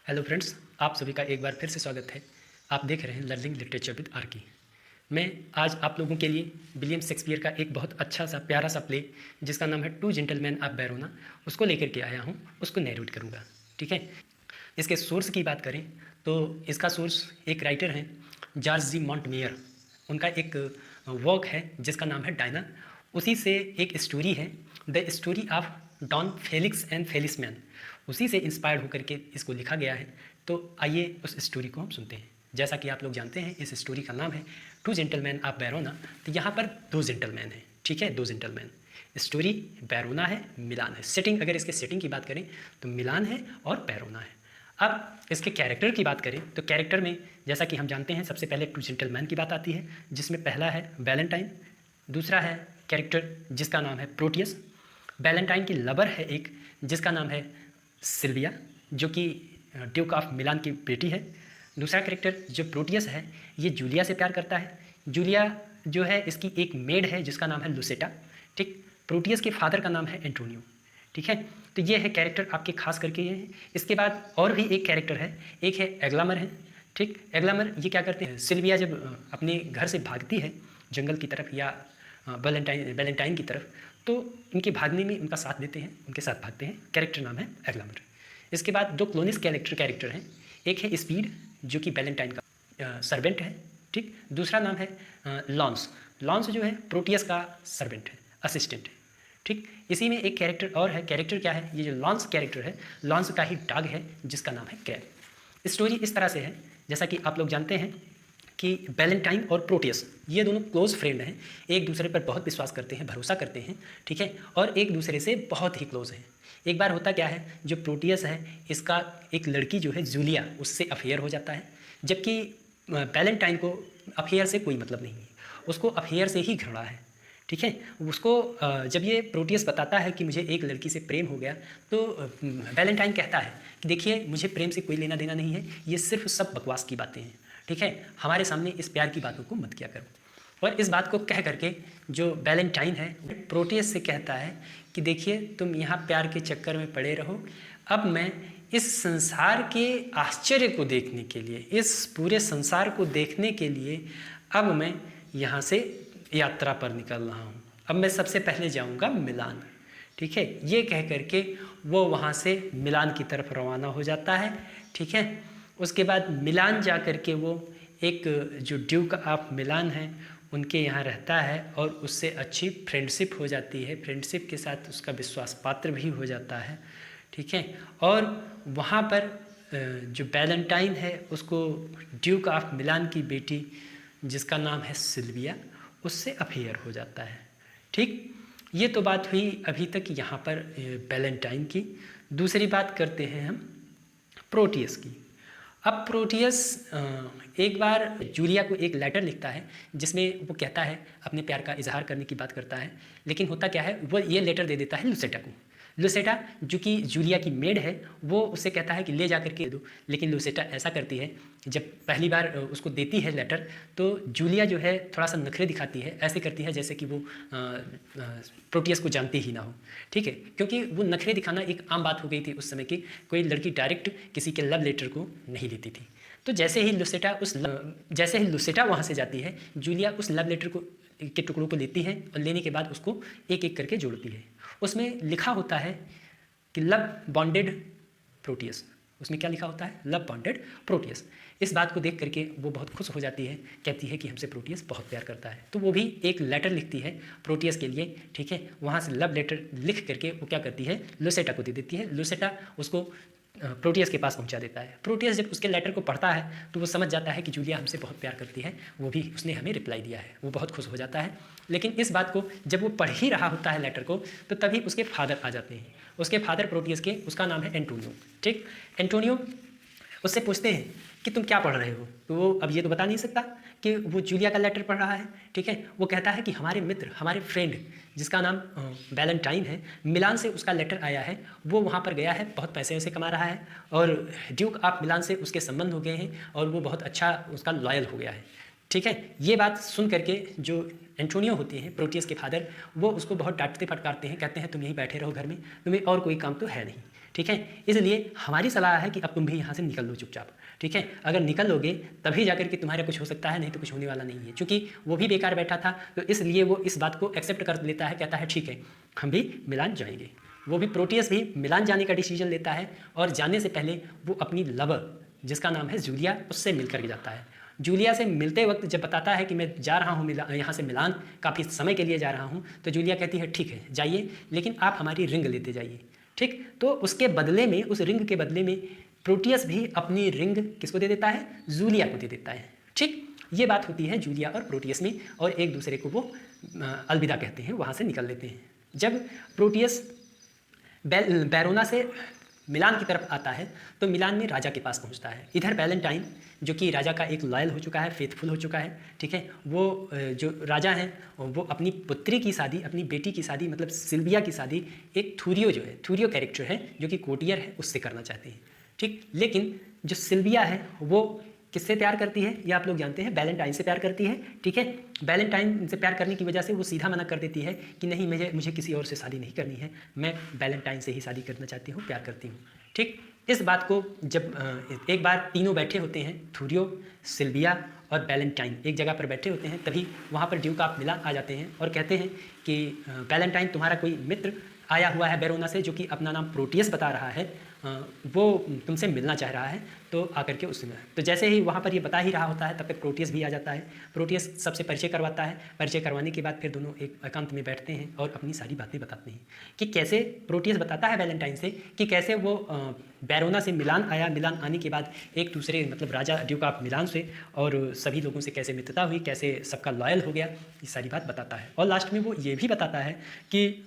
Hello friends, आप सभी का एक बार फिर से स्वागत है। आप देख रहे हैं लर्निंग लिटरेचर विद आर की। मैं आज आप लोगों के लिए विलियम शेक्सपियर का एक बहुत अच्छा सा प्यारा सा प्ले जिसका नाम है टू जेंटलमैन ऑफ बैरोना, उसको लेकर के आया हूँ। उसको नैरेट करूँगा। ठीक है। इसके सोर्स की बात करें तो इसका सोर्स एक राइटर हैं, जॉर्ज जी मॉन्टमेयर। उनका एक वर्क है जिसका नाम है डायना। उसी से एक स्टोरी है, the story of Don Felix and Felisman. उसी से इंस्पायर्ड होकर के इसको लिखा गया है। तो आइए उस स्टोरी को हम सुनते हैं। जैसा कि आप लोग जानते हैं, इस स्टोरी का नाम है टू जेंटलमैन ऑफ बैरोना। तो यहाँ पर दो जेंटलमैन हैं। ठीक है, दो जेंटलमैन। स्टोरी बैरोना है, मिलान है। सेटिंग, अगर इसके सेटिंग की बात करें तो मिलान है और बैरोना है। अब इसके कैरेक्टर की बात करें तो कैरेक्टर में जैसा कि हम जानते हैं, सबसे पहले टू जेंटलमैन की बात आती है, जिसमें पहला है वैलेंटाइन, दूसरा है कैरेक्टर जिसका नाम है प्रोटियस। वैलेंटाइन की लवर है एक जिसका नाम है सिल्विया, जो कि ड्यूक ऑफ मिलान की बेटी है। दूसरा कैरेक्टर जो प्रोटियस है, ये जूलिया से प्यार करता है। जूलिया जो है इसकी एक मेड है जिसका नाम है लुसेटा। ठीक। प्रोटियस के फादर का नाम है एंटोनियो। ठीक है। तो ये है कैरेक्टर आपके खास करके ये हैं। इसके बाद और भी एक कैरेक्टर है, एक है एग्लामर है। ठीक। एग्लामर ये क्या करते हैं, सिल्विया जब अपने घर से भागती है जंगल की तरफ या वैलेंटाइन की तरफ, तो इनके भागने में उनका साथ देते हैं, उनके साथ भागते हैं। कैरेक्टर नाम है एग्लामर। इसके बाद दो क्लोनिस कैरेक्टर हैं। एक है स्पीड जो कि वैलेंटाइन का सर्वेंट है। ठीक। दूसरा नाम है लॉन्स। लॉन्स जो है प्रोटियस का सर्वेंट है, असिस्टेंट है। ठीक। इसी में एक कैरेक्टर और है। कैरेक्टर क्या है, ये जो लॉन्स कैरेक्टर है, लॉन्स का ही डॉग है जिसका नाम है क्रैब। स्टोरी इस तरह से है, जैसा कि आप लोग जानते हैं कि वैलेंटाइन और प्रोटियस ये दोनों क्लोज फ्रेंड हैं, एक दूसरे पर बहुत विश्वास करते हैं, भरोसा करते हैं। ठीक है। और एक दूसरे से बहुत ही क्लोज हैं। एक बार होता क्या है, जो प्रोटियस है इसका एक लड़की जो है जूलिया, उससे अफेयर हो जाता है, जबकि वैलेंटाइन को अफेयर से कोई मतलब नहीं है, उसको अफेयर से ही घृणा है। ठीक है। उसको जब ये प्रोटियस बताता है कि मुझे एक लड़की से प्रेम हो गया, तो वैलेंटाइन कहता है कि देखिए मुझे प्रेम से कोई लेना देना नहीं है, ये सिर्फ सब बकवास की बातें हैं। ठीक है। हमारे सामने इस प्यार की बातों को मत किया करो। और इस बात को कह करके जो वैलेंटाइन है प्रोटियस से कहता है कि देखिए तुम यहाँ प्यार के चक्कर में पड़े रहो, अब मैं इस संसार के आश्चर्य को देखने के लिए, इस पूरे संसार को देखने के लिए अब मैं यहाँ से यात्रा पर निकल रहा हूँ। अब मैं सबसे पहले जाऊँगा मिलान। ठीक है। ये कह करके वो वहाँ से मिलान की तरफ रवाना हो जाता है। ठीक है। उसके बाद मिलान जा कर के वो एक जो ड्यूक ऑफ मिलान है उनके यहाँ रहता है और उससे अच्छी फ्रेंडशिप हो जाती है। फ्रेंडशिप के साथ उसका विश्वास पात्र भी हो जाता है। ठीक है। और वहाँ पर जो वैलेंटाइन है उसको ड्यूक ऑफ मिलान की बेटी जिसका नाम है सिल्विया, उससे अफेयर हो जाता है। ठीक। ये तो बात हुई अभी तक यहाँ पर वैलेंटाइन की। दूसरी बात करते हैं हम प्रोटियस की। अब प्रोटियस एक बार जूलिया को एक लेटर लिखता है जिसमें वो कहता है, अपने प्यार का इजहार करने की बात करता है। लेकिन होता क्या है, वो ये लेटर दे देता है लुसेटा को। लुसेटा जो कि जूलिया की मेड है, वो उससे कहता है कि ले जा करके दो। लेकिन लुसेटा ऐसा करती है, जब पहली बार उसको देती है लेटर, तो जूलिया जो है थोड़ा सा नखरे दिखाती है, ऐसे करती है जैसे कि वो प्रोटियस को जानती ही ना हो। ठीक है। क्योंकि वो नखरे दिखाना एक आम बात हो गई थी उस समय की, कोई लड़की डायरेक्ट किसी के लव लेटर को नहीं लेती थी। तो जैसे ही लुसेटा वहाँ से जाती है, जूलिया उस लव लेटर को के टुकड़ों को लेती है और लेने के बाद उसको एक एक करके जोड़ती है। उसमें लिखा होता है कि लव बॉन्डेड प्रोटियस। उसमें क्या लिखा होता है, लव बॉन्डेड प्रोटियस। इस बात को देख करके वो बहुत खुश हो जाती है, कहती है कि हमसे प्रोटियस बहुत प्यार करता है। तो वो भी एक लेटर लिखती है प्रोटियस के लिए। ठीक है। वहाँ से लव लेटर लिख करके वो क्या करती है, लुसेटा को दे देती है। लुसेटा उसको प्रोटियस के पास पहुंचा देता है। प्रोटियस जब उसके लेटर को पढ़ता है तो वो समझ जाता है कि जूलिया हमसे बहुत प्यार करती है, वो भी उसने हमें रिप्लाई दिया है। वो बहुत खुश हो जाता है। लेकिन इस बात को जब वो पढ़ ही रहा होता है लेटर को, तो तभी उसके फादर आ जाते हैं। उसके फादर प्रोटियस के, उसका नाम है एंटोनियो। ठीक। एंटोनियो उससे पूछते हैं कि तुम क्या पढ़ रहे हो, तो वो अब ये तो बता नहीं सकता कि वो जूलिया का लेटर पढ़ रहा है। ठीक है। वो कहता है कि हमारे मित्र, हमारे फ्रेंड जिसका नाम वैलेंटाइन है, मिलान से उसका लेटर आया है, वो वहाँ पर गया है, बहुत पैसे वैसे कमा रहा है और ड्यूक ऑफ मिलान से उसके संबंध हो गए हैं और वो बहुत अच्छा उसका लॉयल हो गया है। ठीक है। ये बात सुन करके जो एंटोनियो होते हैं, प्रोटियस के फादर, वो उसको बहुत डांटते फटकारते हैं, कहते हैं तुम यहीं बैठे रहो घर में, तुम्हें और कोई काम तो है नहीं। ठीक है। इसलिए हमारी सलाह है कि अब तुम भी यहाँ से निकल लो चुपचाप, ठीक है। अगर निकल लोगे तभी जाकर के तुम्हारा कुछ हो सकता है, नहीं तो कुछ होने वाला नहीं है। क्योंकि वो भी बेकार बैठा था, तो इसलिए वो इस बात को एक्सेप्ट कर लेता है, कहता है ठीक है हम भी मिलान जाएंगे। वो भी प्रोटियस भी मिलान जाने का डिसीजन लेता है, और जाने से पहले वो अपनी लवर जिसका नाम है जूलिया, उससे मिल करके जाता है। जूलिया से मिलते वक्त जब बताता है कि मैं जा रहा हूँ यहाँ से मिलान, काफ़ी समय के लिए जा रहा हूँ, तो जूलिया कहती है ठीक है जाइए, लेकिन आप हमारी रिंग लेते जाइए, ठीक। तो उसके बदले में, उस रिंग के बदले में प्रोटियस भी अपनी रिंग किसको दे देता है, जूलिया को दे देता है, ठीक। ये बात होती है जूलिया और प्रोटियस में, और एक दूसरे को वो अलविदा कहते हैं, वहाँ से निकल लेते हैं। जब प्रोटियस बैरोना से मिलान की तरफ आता है तो मिलान में राजा के पास पहुंचता है। इधर वैलेंटाइन जो कि राजा का एक लॉयल हो चुका है, फेथफुल हो चुका है, ठीक है। वो जो राजा हैं वो अपनी पुत्री की शादी, अपनी बेटी की शादी, मतलब सिल्विया की शादी एक थूरियो जो है, थूरियो कैरेक्टर है जो कि कोटियर है, उससे करना चाहते हैं, ठीक। लेकिन जो सिल्विया है वो किससे प्यार करती है, ये आप लोग जानते हैं, वैलेंटाइन से प्यार करती है, ठीक है। वैलेंटाइन से प्यार करने की वजह से वो सीधा मना कर देती है कि नहीं, मुझे किसी और से शादी नहीं करनी है, मैं वैलेंटाइन से ही शादी करना चाहती हूँ, प्यार करती हूँ, ठीक। इस बात को जब एक बार तीनों बैठे होते हैं, थूरियो, सिल्विया और वैलेंटाइन एक जगह पर बैठे होते हैं, तभी वहाँ पर ड्यूक ऑफ मिलान आ जाते हैं और कहते हैं कि वैलेंटाइन तुम्हारा कोई मित्र आया हुआ है बैरोना से, जो कि अपना नाम प्रोटियस बता रहा है, वो तुमसे मिलना चाह रहा है, तो आकर के उससे मिला। तो जैसे ही वहाँ पर ये बता ही रहा होता है तब तक प्रोटियस भी आ जाता है। प्रोटियस सबसे परिचय करवाता है, परिचय करवाने के बाद फिर दोनों एक एकांत में बैठते हैं और अपनी सारी बातें बताते हैं कि कैसे प्रोटियस बताता है वैलेंटाइन से कि कैसे वो बैरोना से मिलान आया, मिलान आने के बाद एक दूसरे मतलब राजा ड्यूक ऑफ मिलान से और सभी लोगों से कैसे मित्रता हुई, कैसे सबका लॉयल हो गया, ये सारी बात बताता है। और लास्ट में वो ये भी बताता है कि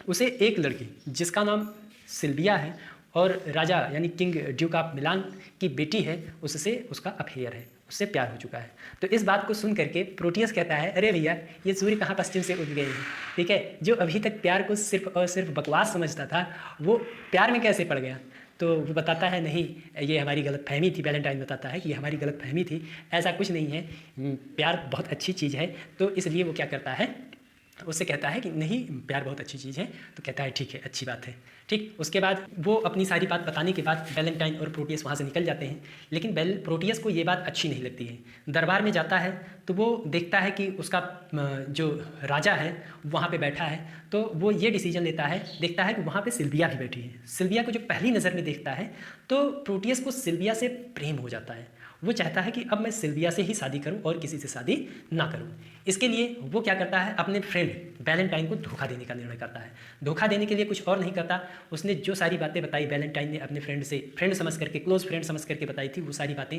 उसे एक लड़की जिसका नाम सिल्विया है और राजा यानी किंग ड्यूक ऑफ मिलान की बेटी है, उससे उसका अफेयर है, उससे प्यार हो चुका है। तो इस बात को सुन करके प्रोटियस कहता है अरे भैया ये सूर्य कहाँ पश्चिम से उग गए हैं, ठीक है। जो अभी तक प्यार को सिर्फ और सिर्फ बकवास समझता था वो प्यार में कैसे पड़ गया। तो वो बताता है नहीं, ये हमारी गलतफहमी थी। वैलेंटाइन बताता है कि ये हमारी गलतफहमी थी, ऐसा कुछ नहीं है, प्यार बहुत अच्छी चीज़ है। तो इसलिए वो क्या करता है, उससे कहता है कि नहीं प्यार बहुत अच्छी चीज़ है। तो कहता है ठीक है, अच्छी बात है, ठीक। उसके बाद वो अपनी सारी बात बताने के बाद वैलेंटाइन और प्रोटियस वहाँ से निकल जाते हैं। लेकिन प्रोटियस को ये बात अच्छी नहीं लगती है। दरबार में जाता है तो वो देखता है कि उसका जो राजा है वहाँ पे बैठा है, तो वो ये डिसीजन लेता है, देखता है कि वहाँ पे सिल्विया भी बैठी है। सिल्विया को जो पहली नज़र में देखता है तो प्रोटियस को सिल्विया से प्रेम हो जाता है। वो चाहता है कि अब मैं सिल्विया से ही शादी करूं और किसी से शादी ना करूं। इसके लिए वो क्या करता है, अपने फ्रेंड वैलेंटाइन को धोखा देने का निर्णय करता है। धोखा देने के लिए कुछ और नहीं करता, उसने जो सारी बातें बताई वैलेंटाइन ने अपने फ्रेंड से, फ्रेंड समझ करके, क्लोज फ्रेंड समझ करके बताई थी, वो सारी बातें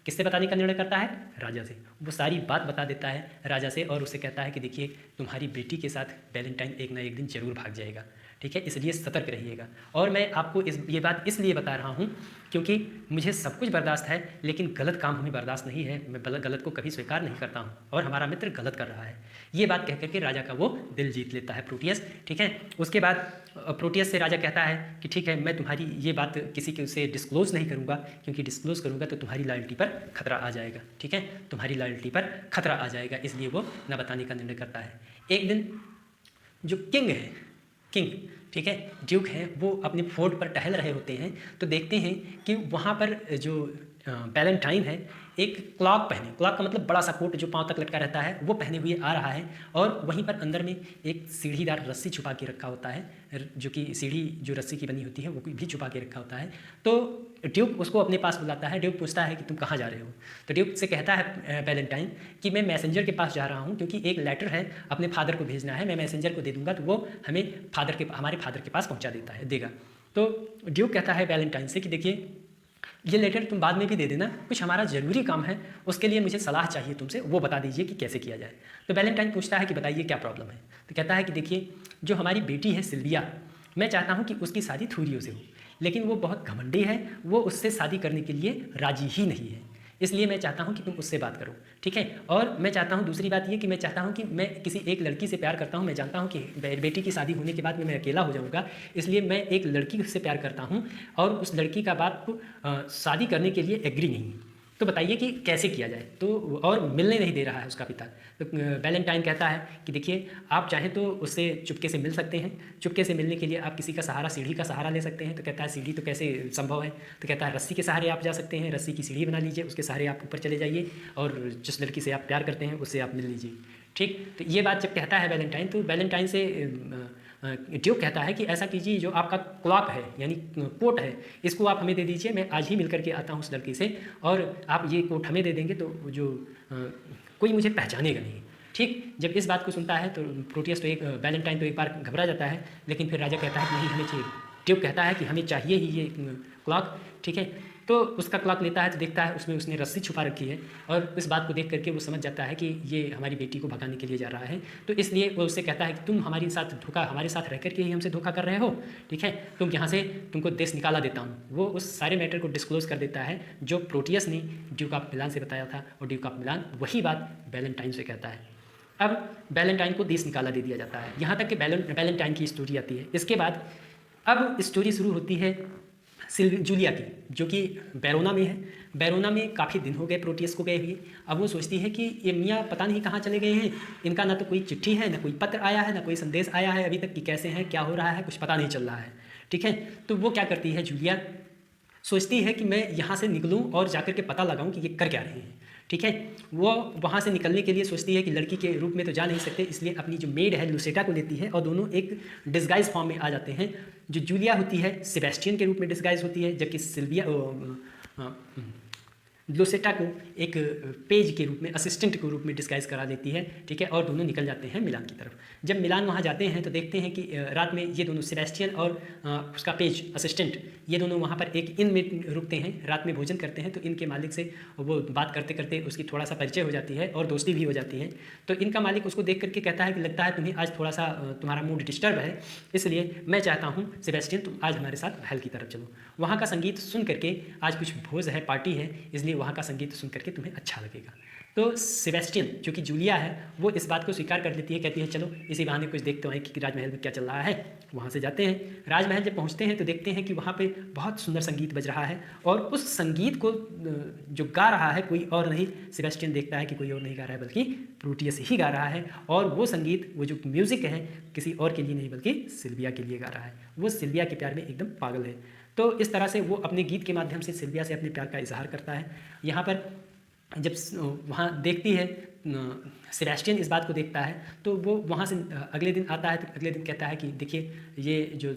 किससे बताने का निर्णय करता है, राजा से। वो सारी बात बता देता है राजा से और उससे कहता है कि देखिए तुम्हारी बेटी के साथ वैलेंटाइन एक ना एक दिन जरूर भाग जाएगा, ठीक है, इसलिए सतर्क रहिएगा। और मैं आपको ये बात इसलिए बता रहा हूँ क्योंकि मुझे सब कुछ बर्दाश्त है, लेकिन गलत काम हमें बर्दाश्त नहीं है। मैं गलत को कभी स्वीकार नहीं करता हूँ और हमारा मित्र गलत कर रहा है। ये बात कह करके राजा का वो दिल जीत लेता है प्रोटियस, ठीक है। उसके बाद प्रोटियस से राजा कहता है कि ठीक है, मैं तुम्हारी ये बात किसी के से डिस्क्लोज़ नहीं करूँगा, क्योंकि डिस्क्लोज़ करूँगा तो तुम्हारी लॉयल्टी पर खतरा आ जाएगा, ठीक है, तुम्हारी लॉयल्टी पर खतरा आ जाएगा, इसलिए वो न बताने का निर्णय करता है। एक दिन जो किंग ठीक है, ड्यूक है, वो अपने फोर्ट पर टहल रहे होते हैं तो देखते हैं कि वहाँ पर जो वैलेंटाइन है एक क्लॉक का मतलब बड़ा सा कोट जो पाँव तक लटका रहता है वो पहने हुए आ रहा है, और वहीं पर अंदर में एक सीढ़ीदार रस्सी छुपा के रखा होता है, जो कि सीढ़ी जो रस्सी की बनी होती है वो भी छुपा के रखा होता है। तो ड्यूक उसको अपने पास बुलाता है। ड्यूक पूछता है कि तुम कहाँ जा रहे हो। तो ड्यूक से कहता है वैलेंटाइन कि मैं मैसेंजर के पास जा रहा हूँ, क्योंकि एक लेटर है अपने फादर को भेजना है, मैं मैसेंजर को दे दूँगा तो वो हमें हमारे फादर के पास पहुँचा देगा। तो ड्यूक कहता है वैलेंटाइन से कि देखिए ये लेटर तुम बाद में भी दे देना, कुछ हमारा ज़रूरी काम है, उसके लिए मुझे सलाह चाहिए तुमसे, वो बता दीजिए कि कैसे किया जाए। तो वैलेंटाइन पूछता है कि बताइए क्या प्रॉब्लम है। तो कहता है कि देखिए जो हमारी बेटी है सिल्विया, मैं चाहता हूँ कि उसकी शादी थूरियो से हो, लेकिन वो बहुत घमंडी है, वो उससे शादी करने के लिए राजी ही नहीं है, इसलिए मैं चाहता हूँ कि तुम उससे बात करो, ठीक है। और मैं चाहता हूँ दूसरी बात ये कि मैं चाहता हूँ कि मैं किसी एक लड़की से प्यार करता हूँ, मैं जानता हूँ कि बेटी की शादी होने के बाद में मैं अकेला हो जाऊँगा, इसलिए मैं एक लड़की से प्यार करता हूँ और उस लड़की का बाप शादी करने के लिए एग्री नहीं है। तो बताइए कि कैसे किया जाए। तो और मिलने नहीं दे रहा है उसका पिता। तो वैलेंटाइन कहता है कि देखिए, आप चाहें तो उससे चुपके से मिल सकते हैं। चुपके से मिलने के लिए आप किसी का सहारा, सीढ़ी का सहारा ले सकते हैं। तो कहता है सीढ़ी तो कैसे संभव है? तो कहता है रस्सी के सहारे आप जा सकते हैं, रस्सी की सीढ़ी बना लीजिए, उसके सहारे आप ऊपर चले जाइए और जिस लड़की से आप प्यार करते हैं उससे आप मिल लीजिए। ठीक, तो ये बात जब कहता है वैलेंटाइन, तो वैलेंटाइन से ड्यूक कहता है कि ऐसा कीजिए, जो आपका क्लॉक है यानी कोट है, इसको आप हमें दे दीजिए, मैं आज ही मिल करके आता हूँ उस लड़की से, और आप ये कोट हमें दे देंगे तो जो कोई मुझे पहचानेगा नहीं। ठीक, जब इस बात को सुनता है तो प्रोटियस तो वैलेंटाइन तो एक बार घबरा जाता है, लेकिन फिर राजा कहता है कि नहीं हमें चाहिए। ड्यूक कहता है कि हमें चाहिए ही ये क्लॉक। ठीक है, तो उसका क्लॉक लेता है तो देखता है उसमें उसने रस्सी छुपा रखी है, और इस बात को देख करके वो समझ जाता है कि ये हमारी बेटी को भगाने के लिए जा रहा है। तो इसलिए वो उससे कहता है कि तुम हमारे साथ रह करके ही हमसे धोखा कर रहे हो। ठीक है, तुम यहाँ से, तुमको देश निकाला देता हूँ। वो उस सारे मैटर को डिस्क्लोज कर देता है जो प्रोटियस ने ड्यूक ऑफ मिलान से बताया था, और ड्यूक ऑफ मिलान वही बात वैलेंटाइन से कहता है। अब वैलेंटाइन को देश निकाला दे दिया जाता है। यहाँ तक कि वैलेंटाइन की स्टोरी आती है। इसके बाद अब स्टोरी शुरू होती है जूलिया की, जो कि बैरोना में है। बैरोना में काफ़ी दिन हो गए प्रोटियस को गए हुए। अब वो सोचती है कि ये मियाँ पता नहीं कहाँ चले गए हैं, इनका ना तो कोई चिट्ठी है, ना कोई पत्र आया है, ना कोई संदेश आया है अभी तक कि कैसे हैं, क्या हो रहा है, कुछ पता नहीं चल रहा है। ठीक है, तो वो क्या करती है, जूलिया सोचती है कि मैं यहाँ से निकलूँ और जाकर के पता लगाऊँ कि ये कर क्या रहे हैं। ठीक है, वो वहाँ से निकलने के लिए सोचती है कि लड़की के रूप में तो जा नहीं सकते, इसलिए अपनी जो मेड है लुसेटा को लेती है, और दोनों एक डिस्गाइज फॉर्म में आ जाते हैं। जो जूलिया होती है सेबेस्टियन के रूप में डिस्गाइज होती है, जबकि लुसेटा को एक पेज के रूप में, असिस्टेंट के रूप में डिस्गाइज करा देती है। ठीक है, और दोनों निकल जाते हैं मिलान की तरफ। जब मिलान वहाँ जाते हैं तो देखते हैं कि रात में ये दोनों सेबेस्टियन और उसका पेज असिस्टेंट, ये दोनों वहाँ पर एक इन में रुकते हैं, रात में भोजन करते हैं। तो इनके मालिक से वो बात करते करते उसकी थोड़ा सा परिचय हो जाती है और दोस्ती भी हो जाती है। तो इनका मालिक उसको देख करके कहता है कि लगता है तुम्हें आज थोड़ा सा तुम्हारा मूड डिस्टर्ब है, इसलिए मैं चाहता हूँ सेबेस्टियन तुम आज हमारे साथ महल की तरफ चलो। वहाँ का संगीत सुन करके, आज कुछ भोज है, पार्टी है, इसलिए वहाँ का संगीत सुन करके तुम्हें अच्छा लगेगा। तो सेबेस्टियन, जो कि जूलिया है, वो इस बात को स्वीकार कर लेती है, कहती है चलो इसी बहाने कुछ देखते हैं कि राजमहल में क्या चल रहा है। वहाँ से जाते हैं। राजमहल जब पहुँचते हैं तो देखते हैं कि वहाँ पे बहुत सुंदर संगीत बज रहा है, और उस संगीत को जो गा रहा है कोई और नहीं, सेबेस्टियन देखता है कि कोई और नहीं गा रहा है बल्कि प्रोटियस ही गा रहा है। और वो संगीत, वो जो म्यूज़िक है, किसी और के लिए नहीं बल्कि सिल्विया के लिए गा रहा है। वो सिल्विया के प्यार में एकदम पागल है। तो इस तरह से वो अपने गीत के माध्यम से सिल्विया से अपने प्यार का इजहार करता है। यहाँ पर जब वहाँ देखती है, सेबेस्टियन इस बात को देखता है, तो वो वहाँ से अगले दिन आता है। तो अगले दिन कहता है कि देखिए, ये जो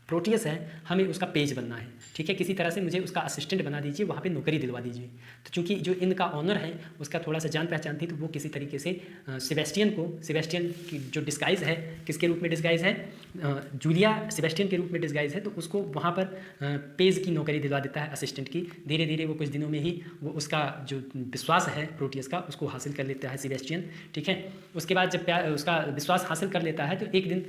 प्रोटियस है, हमें उसका पेज बनना है। ठीक है, किसी तरह से मुझे उसका असिस्टेंट बना दीजिए, वहाँ पे नौकरी दिलवा दीजिए। तो चूंकि जो इनका ऑनर है उसका थोड़ा सा जान पहचान थी, तो वो किसी तरीके से सेबेस्टियन की जो डिस्गाइज है, किसके रूप में डिस्गाइज है, जूलिया सेबेस्टियन के रूप में डिस्गाइज है, तो उसको वहाँ पर पेज की नौकरी दिलवा देता है, असिस्टेंट की। धीरे धीरे वो कुछ दिनों में ही वो उसका जो विश्वास है प्रोटियस का, उसको हासिल कर लेता है सेबेस्टियन। ठीक है, उसके बाद जब उसका विश्वास हासिल कर लेता है, तो एक दिन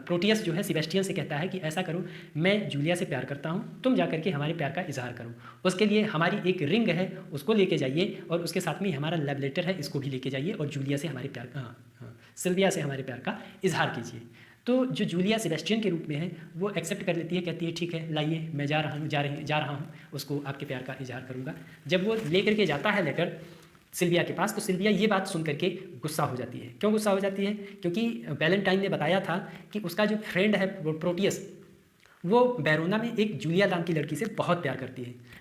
प्रोटियस जो है सेबेस्टियन से कहता है कि ऐसा करो, मैं जूलिया से प्यार करता हूँ, तुम जाकर के हमारे प्यार का इजहार करो। उसके लिए हमारी एक रिंग है, उसको लेके जाइए, और उसके साथ में हमारा लव लेटर है, इसको भी लेके जाइए, और जूलिया से हमारे प्यार का सिल्विया से हमारे प्यार का इजहार कीजिए। तो जो जूलिया सेबेस्टियन के रूप में है, वो एक्सेप्ट कर लेती है, कहती है ठीक है, लाइए, मैं जा रहा हूँ, उसको आपके प्यार का इजहार करूँगा। जब वो लेकर के जाता है लेटर सिल्विया के पास, तो सिल्विया ये बात सुन करके गुस्सा हो जाती है। क्यों गुस्सा हो जाती है? क्योंकि वैलेंटाइन ने बताया था कि उसका जो फ्रेंड है प्रोटियस, वो बैरोना में एक जूलिया नाम की लड़की से बहुत प्यार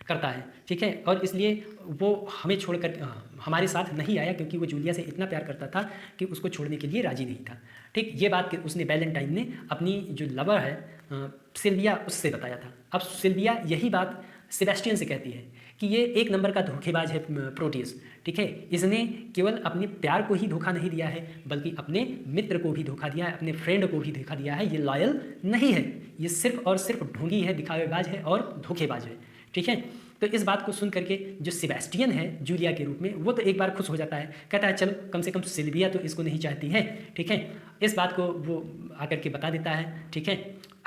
करता है। ठीक है, और इसलिए वो हमें छोड़कर हमारे साथ नहीं आया, क्योंकि वो जूलिया से इतना प्यार करता था कि उसको छोड़ने के लिए राजी नहीं था। ठीक, ये बात उसने वैलेंटाइन ने अपनी जो लवर है सिल्विया, उससे बताया था। अब सिल्विया यही बात सेबेस्टियन से कहती है कि ये एक नंबर का धोखेबाज है प्रोटियस। ठीक है, इसने केवल अपने प्यार को ही धोखा नहीं दिया है, बल्कि अपने मित्र को भी धोखा दिया है, अपने फ्रेंड को भी धोखा दिया है। ये लॉयल नहीं है, ये सिर्फ और सिर्फ ढोंगी है, दिखावेबाज है और धोखेबाज है। ठीक है, तो इस बात को सुन करके जो सेबेस्टियन है जूलिया के रूप में, वो तो एक बार खुश हो जाता है, कहता है चलो कम से कम सिल्विया तो इसको नहीं चाहती है। ठीक है, इस बात को वो आकर के बता देता है। ठीक है,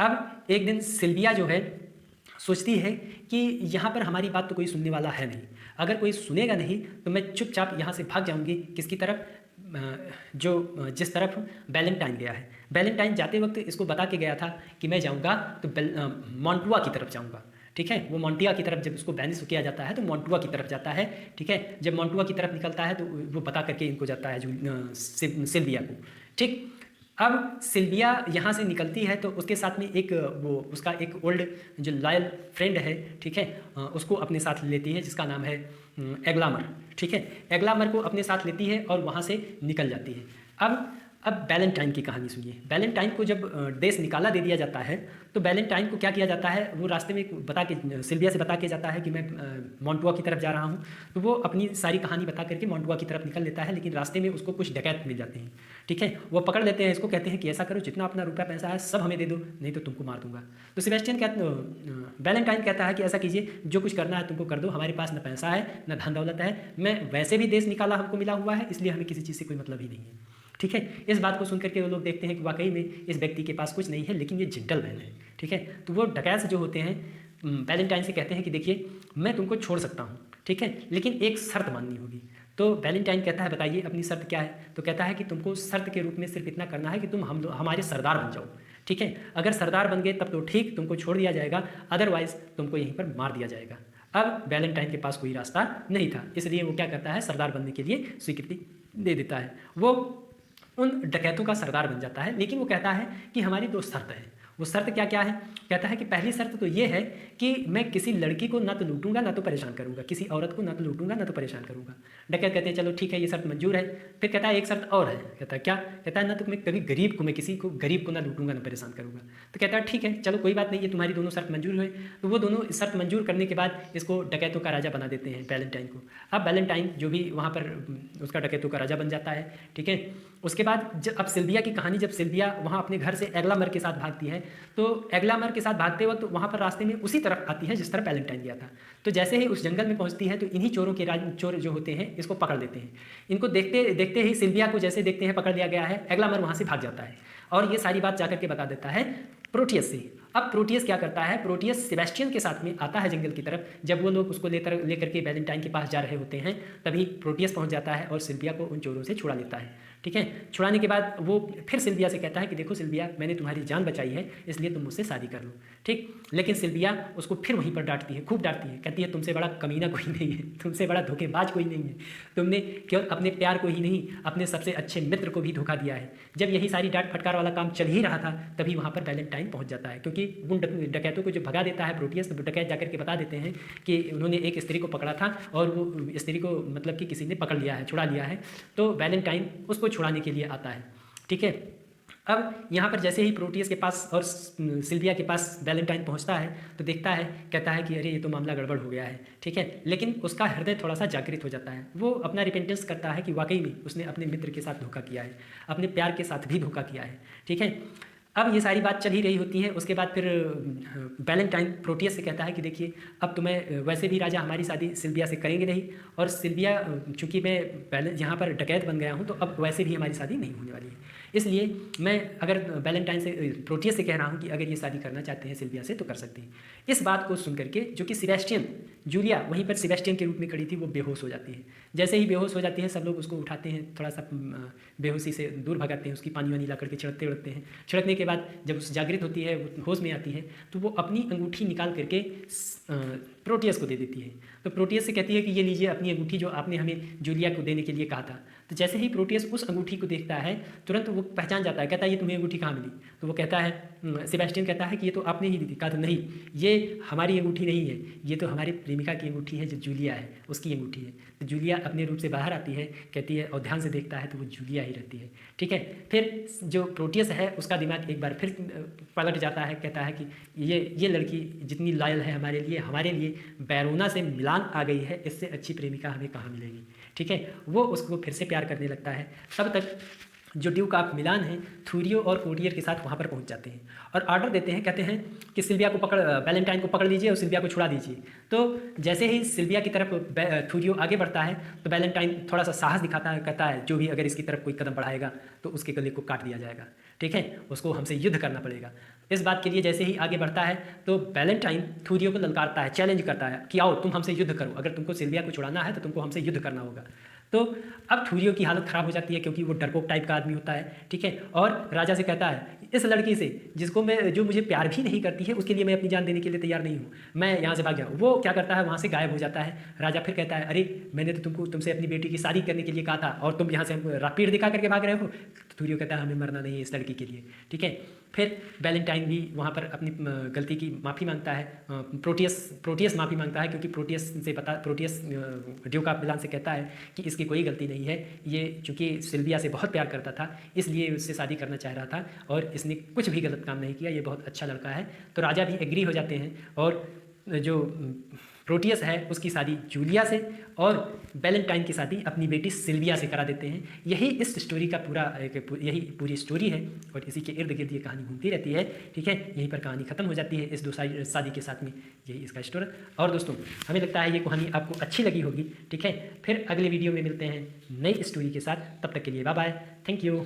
अब एक दिन सिल्विया जो है सोचती है कि यहाँ पर हमारी बात तो कोई सुनने वाला है नहीं, अगर कोई सुनेगा नहीं तो मैं चुपचाप यहाँ से भाग जाऊँगी। किसकी तरफ? जिस तरफ वैलेंटाइन गया है। वैलेंटाइन जाते वक्त इसको बता के गया था कि मैं जाऊँगा तो मॉन्टुआ की तरफ जाऊँगा। ठीक है। वो मॉन्टिया की तरफ जब उसको बैनिश किया जाता है तो मॉन्टुआ की तरफ जाता है, ठीक है। जब मॉन्टुआ की तरफ निकलता है तो वो बता करके इनको जाता है सिल्विया को, ठीक। अब सिल्विया यहाँ से निकलती है तो उसके साथ में एक वो उसका एक ओल्ड जो लॉयल फ्रेंड है, ठीक है, उसको अपने साथ लेती है जिसका नाम है एग्लामर, ठीक है। एग्लामर को अपने साथ लेती है और वहाँ से निकल जाती है। अब बैलेंटाइन की कहानी सुनिए। बैलेंटाइन को जब देश निकाला दे दिया जाता है तो बैलेंटाइन को क्या किया जाता है, वो रास्ते में बता के सिल्विया से बता के जाता है कि मैं मॉन्टुआ की तरफ जा रहा हूँ। तो वो अपनी सारी कहानी बता करके मॉन्टुआ की तरफ निकल लेता है, लेकिन रास्ते में उसको कुछ डकैत मिल जाते हैं, ठीक है। वो पकड़ लेते हैं इसको, कहते हैं कि ऐसा करो जितना अपना रुपया पैसा है सब हमें दे दो, नहीं तो तुमको मार दूंगा। तो बैलेंटाइन कहता है कि ऐसा कीजिए, जो कुछ करना है तुमको कर दो, हमारे पास न पैसा है न धन दौलत है, मैं वैसे भी देश निकाला हमको मिला हुआ है, इसलिए हमें किसी चीज़ से कोई मतलब ही नहीं है, ठीक है। इस बात को सुनकर के वो लोग देखते हैं कि वाकई में इस व्यक्ति के पास कुछ नहीं है, लेकिन ये जेंटलमैन है, ठीक है। तो वो डकैत जो होते हैं बैलेंटाइन से कहते हैं कि देखिए मैं तुमको छोड़ सकता हूँ, ठीक है, लेकिन एक शर्त माननी होगी। तो बैलेंटाइन कहता है बताइए अपनी शर्त क्या है। तो कहता है कि तुमको शर्त के रूप में सिर्फ इतना करना है कि तुम हमारे सरदार बन जाओ, ठीक है। अगर सरदार बन गए तब तो ठीक, तुमको छोड़ दिया जाएगा, अदरवाइज तुमको यहीं पर मार दिया जाएगा। अब बैलेंटाइन के पास कोई रास्ता नहीं था, इसलिए वो क्या करता है, सरदार बनने के लिए स्वीकृति दे देता है। वो उन डकैतों का सरदार बन जाता है, लेकिन वो कहता है कि हमारी दो शर्त है। वो शर्त क्या क्या है, कहता है कि पहली शर्त तो ये है कि मैं किसी लड़की को ना तो लूटूंगा ना तो परेशान करूंगा, किसी औरत को ना तो लूटूंगा ना तो परेशान करूंगा। डकैत कहते हैं चलो ठीक है ये शर्त मंजूर है। फिर कहता है एक शर्त और है। कहता है क्या, कहता है ना तो मैं कभी किसी को गरीब को ना लूटूंगा ना परेशान करूंगा। तो कहता है ठीक है चलो कोई बात नहीं, ये तुम्हारी दोनों शर्त मंजूर हुए। तो वो दोनों शर्त मंजूर करने के बाद इसको डकैतों का राजा बना देते हैं बैलेंटाइन को। अब बैलेंटाइन जो भी वहाँ पर उसका डकैतों का राजा बन जाता है, ठीक है। उसके बाद अब सिल्विया की कहानी, जब सिल्विया वहाँ अपने घर से एग्लामर के साथ भागती है तो एग्लामर के साथ भागते वक्त वहाँ पर रास्ते में उसी तरफ आती है जिस तरह बैलेंटाइन गया था। तो जैसे ही उस जंगल में पहुँचती है तो इन्हीं चोरों के चोर जो होते हैं इसको पकड़ लेते हैं। इनको देखते देखते ही सिल्विया को जैसे देखते हैं पकड़ लिया गया है, एग्लामर वहाँ से भाग जाता है और ये सारी बात जाकर के बता देता है प्रोटियस से। अब प्रोटियस क्या करता है, प्रोटियस सेबेस्टियन के साथ में आता है जंगल की तरफ। जब वो लोग उसको लेकर के बैलेंटाइन के पास जा रहे होते हैं तभी प्रोटियस पहुंच जाता है और सिल्विया को उन चोरों से छुड़ा लेता है, ठीक है। छुड़ाने के बाद वो फिर सिल्विया से कहता है कि देखो सिल्विया, मैंने तुम्हारी जान बचाई है इसलिए तुम मुझसे शादी कर लो, ठीक। लेकिन सिल्विया उसको फिर वहीं पर डांटती है, खूब डांटती है, कहती है तुमसे बड़ा कमीना कोई नहीं है, तुमसे बड़ा धोखेबाज कोई नहीं है, तुमने केवल अपने प्यार को ही नहीं अपने सबसे अच्छे मित्र को भी धोखा दिया है। जब यही सारी डांट फटकार वाला काम चल ही रहा था तभी वहाँ पर बैलेंटाइन पहुँच जाता है, क्योंकि उन डकैतों को जो भगा देता है प्रोटियस, तो डकैत जाकर के बता देते हैं कि उन्होंने एक स्त्री को पकड़ा था और वो स्त्री को मतलब कि किसी ने पकड़ लिया है, छुड़ा लिया है। तो बैलेंटाइन उसको छुड़ाने के लिए आता है, ठीक है। अब यहाँ पर जैसे ही प्रोटियस के पास और सिल्विया के पास बैलेंटाइन पहुँचता है तो देखता है, कहता है कि अरे ये तो मामला गड़बड़ हो गया है, ठीक है। लेकिन उसका हृदय थोड़ा सा जागृत हो जाता है, वो अपना रिपेंटेंस करता है कि वाकई में उसने अपने मित्र के साथ धोखा किया है, अपने प्यार के साथ भी धोखा किया है, ठीक है। अब ये सारी बात चल ही रही होती है। उसके बाद फिर बैलेंटाइन प्रोटियस से कहता है कि देखिए अब तो मैं वैसे भी राजा हमारी शादी सिल्विया से करेंगे नहीं, और सिल्विया चूँकि मैं यहाँ पर डकैत बन गया हूँ तो अब वैसे भी हमारी शादी नहीं होने वाली है, इसलिए मैं अगर बैलेंटाइन से प्रोटियस से कह रहा हूँ कि अगर ये शादी करना चाहते हैं सिल्विया से तो कर सकते हैं। इस बात को सुन करके जो कि सेबेस्टियन, जूलिया वहीं पर सेबेस्टियन के रूप में खड़ी थी, वो बेहोश हो जाती है। जैसे ही बेहोश हो जाती है सब लोग उसको उठाते हैं, थोड़ा सा बेहोशी से दूर भगाते हैं, उसकी पानी वानी ला करके छिड़कते उड़कते हैं। छिड़कने के बाद जब उस जागृत होती है, वो होश में आती है, तो वो अपनी अंगूठी निकाल करके प्रोटियस को दे देती है। तो प्रोटियस से कहती है कि ये लीजिए अपनी अंगूठी जो आपने हमें जूलिया को देने के लिए कहा था। तो जैसे ही प्रोटियस उस अंगूठी को देखता है तुरंत वो पहचान जाता है, कहता है ये तुम्हें अंगूठी कहाँ मिली। तो वो कहता है, सेबेस्टियन कहता है कि ये तो आपने ही दी थी। कहा तो नहीं, ये हमारी अंगूठी नहीं है, ये तो हमारी प्रेमिका की अंगूठी है जो जूलिया है, उसकी अंगूठी है। तो जूलिया अपने रूप से बाहर आती है, कहती है, और ध्यान से देखता है तो वो जूलिया ही रहती है, ठीक है। फिर जो प्रोटियस है उसका दिमाग एक बार फिर पलट जाता है, कहता है कि ये लड़की जितनी लॉयल है हमारे लिए बैरोना से मिलान आ गई है, इससे अच्छी प्रेमिका हमें कहाँ मिलेगी, ठीक है। वो उसको फिर से प्यार करने लगता है। तब तक जो ड्यूक ऑफ मिलान है थूरियो और कोटियर के साथ वहाँ पर पहुँच जाते हैं और ऑर्डर देते हैं, कहते हैं कि सिल्विया को बैलेंटाइन को पकड़ लीजिए और सिल्विया को छुड़ा दीजिए। तो जैसे ही सिल्विया की तरफ थूरियो आगे बढ़ता है तो बैलेंटाइन थोड़ा सा साहस दिखाता है, कहता है जो भी अगर इसकी तरफ कोई कदम बढ़ाएगा तो उसके गले को काट दिया जाएगा, ठीक है, उसको हमसे युद्ध करना पड़ेगा। इस बात के लिए जैसे ही आगे बढ़ता है तो बैलेंटाइन थूरियो को ललकारता है, चैलेंज करता है कि आओ तुम हमसे युद्ध करो, अगर तुमको सिल्विया को छुड़ाना है तो तुमको हमसे युद्ध करना होगा। तो अब थूरियो की हालत ख़राब हो जाती है क्योंकि वो डरपोक टाइप का आदमी होता है, ठीक है। और राजा से कहता है इस लड़की से जो मुझे प्यार भी नहीं करती है उसके लिए मैं अपनी जान देने के लिए तैयार नहीं हूँ, मैं यहाँ से भाग गया। वो क्या करता है, वहाँ से गायब हो जाता है। राजा फिर कहता है अरे मैंने तो तुमसे अपनी बेटी की शादी करने के लिए कहा था और तुम यहाँ से पेड़ दिखा करके भाग रहे हो। तो थूरियो कहता है हमें मरना नहीं है इस लड़की के लिए, ठीक है। फिर वैलेंटाइन भी वहाँ पर अपनी गलती की माफ़ी मांगता है। प्रोटियस माफ़ी मांगता है क्योंकि प्रोटियस ड्यूक ऑफ मिलान से कहता है कि इसकी कोई गलती नहीं है, ये चूँकि सिल्विया से बहुत प्यार करता था इसलिए उससे शादी करना चाह रहा था और इसने कुछ भी गलत काम नहीं किया, ये बहुत अच्छा लड़का है। तो राजा भी एग्री हो जाते हैं और जो प्रोटियस है उसकी शादी जूलिया से और वैलेंटाइन की शादी अपनी बेटी सिल्विया से करा देते हैं। यही इस स्टोरी का यही पूरी स्टोरी है और इसी के इर्द गिर्द ये कहानी घूमती रहती है, ठीक है। यहीं पर कहानी खत्म हो जाती है इस दो शादी के साथ में, यही इसका स्टोरी। और दोस्तों हमें लगता है ये कहानी आपको अच्छी लगी होगी, ठीक है। फिर अगले वीडियो में मिलते हैं नई स्टोरी के साथ, तब तक के लिए बाय बाय, थैंक यू।